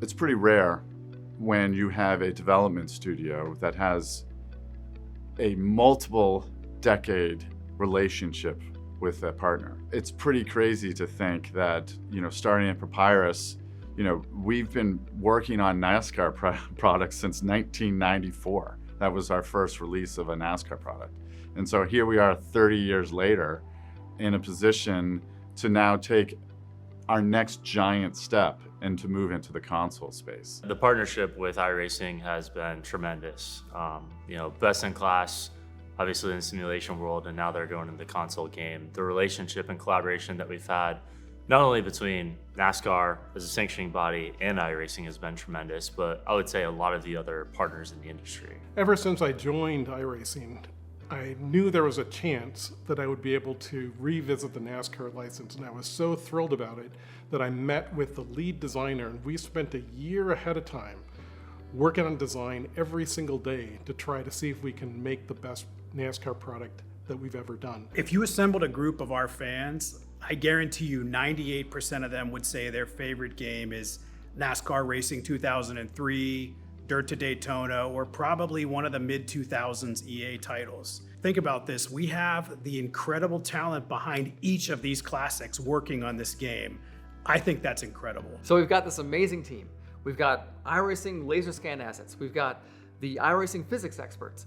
It's pretty rare when you have a development studio that has a multiple decade relationship with a partner. It's pretty crazy to think that, starting at Papyrus, we've been working on NASCAR products since 1994. That was our first release of a NASCAR product. And so here we are 30 years later in a position to now take our next giant step and to move into the console space. The partnership with iRacing has been tremendous. Best in class, obviously in the simulation world, and now they're going into the console game. The relationship and collaboration that we've had, not only between NASCAR as a sanctioning body and iRacing, has been tremendous, but I would say a lot of the other partners in the industry. Ever since I joined iRacing, I knew there was a chance that I would be able to revisit the NASCAR license, and I was so thrilled about it that I met with the lead designer, and we spent a year ahead of time working on design every single day to try to see if we can make the best NASCAR product that we've ever done. If you assembled a group of our fans, I guarantee you 98% of them would say their favorite game is NASCAR Racing 2003, Dirt to Daytona, or probably one of the mid-2000s EA titles. Think about this, we have the incredible talent behind each of these classics working on this game. I think that's incredible. So we've got this amazing team. We've got iRacing laser scan assets. We've got the iRacing physics experts.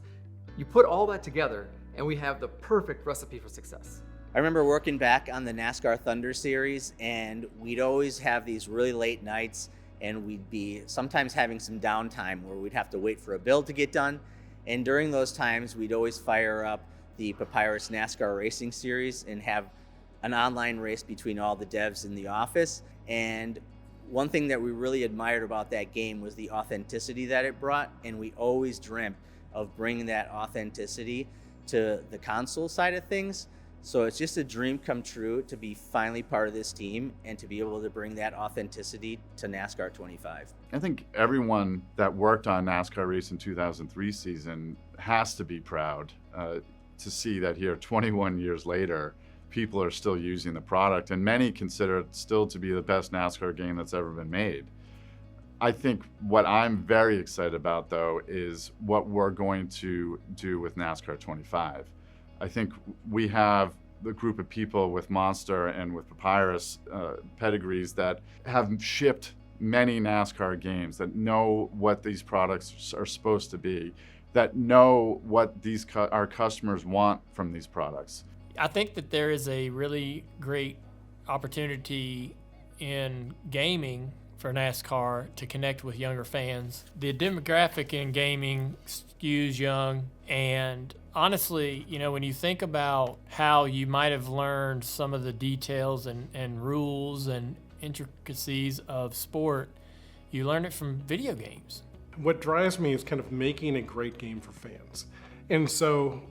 You put all that together and we have the perfect recipe for success. I remember working back on the NASCAR Thunder series, and we'd always have these really late nights, and we'd be sometimes having some downtime where we'd have to wait for a build to get done. And during those times, we'd always fire up the Papyrus NASCAR Racing series and have an online race between all the devs in the office. And one thing that we really admired about that game was the authenticity that it brought, and we always dreamt of bringing that authenticity to the console side of things. So it's just a dream come true to be finally part of this team and to be able to bring that authenticity to NASCAR 25. I think everyone that worked on NASCAR Race in 2003 season has to be proud to see that here 21 years later, people are still using the product, and many consider it still to be the best NASCAR game that's ever been made. I think what I'm very excited about, though, is what we're going to do with NASCAR 25. I think we have the group of people with Monster and with Papyrus pedigrees that have shipped many NASCAR games, that know what these products are supposed to be, that know what our customers want from these products. I think that there is a really great opportunity in gaming for NASCAR to connect with younger fans. The demographic in gaming skews young, and honestly, when you think about how you might have learned some of the details and rules and intricacies of sport, you learn it from video games. What drives me is kind of making a great game for fans. And so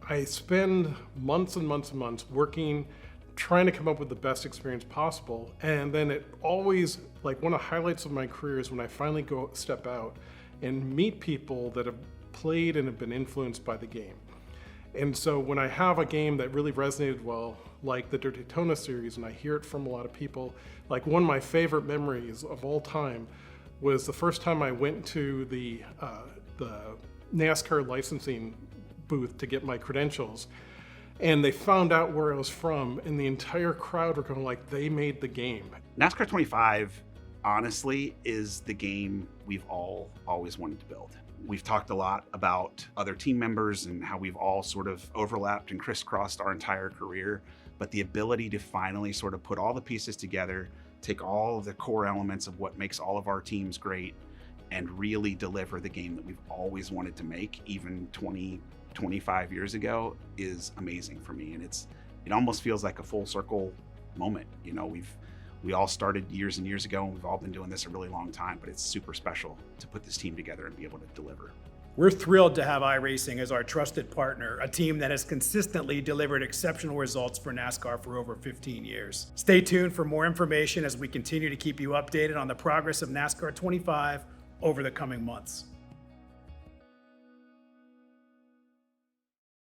I spend months and months and months working, trying to come up with the best experience possible. And then it always, like, one of the highlights of my career is when I finally step out and meet people that have played and have been influenced by the game. And so when I have a game that really resonated well, like the Dirt to Daytona series, and I hear it from a lot of people, like one of my favorite memories of all time was the first time I went to the NASCAR licensing booth to get my credentials, and they found out where I was from, and the entire crowd were going like, they made the game. NASCAR 25, honestly, is the game we've all always wanted to build. We've talked a lot about other team members and how we've all sort of overlapped and crisscrossed our entire career, but the ability to finally sort of put all the pieces together, take all of the core elements of what makes all of our teams great, and really deliver the game that we've always wanted to make, even 25 years ago, is amazing for me. And it almost feels like a full circle moment. We all started years and years ago, and we've all been doing this a really long time, but it's super special to put this team together and be able to deliver. We're thrilled to have iRacing as our trusted partner, a team that has consistently delivered exceptional results for NASCAR for over 15 years. Stay tuned for more information as we continue to keep you updated on the progress of NASCAR 25 over the coming months.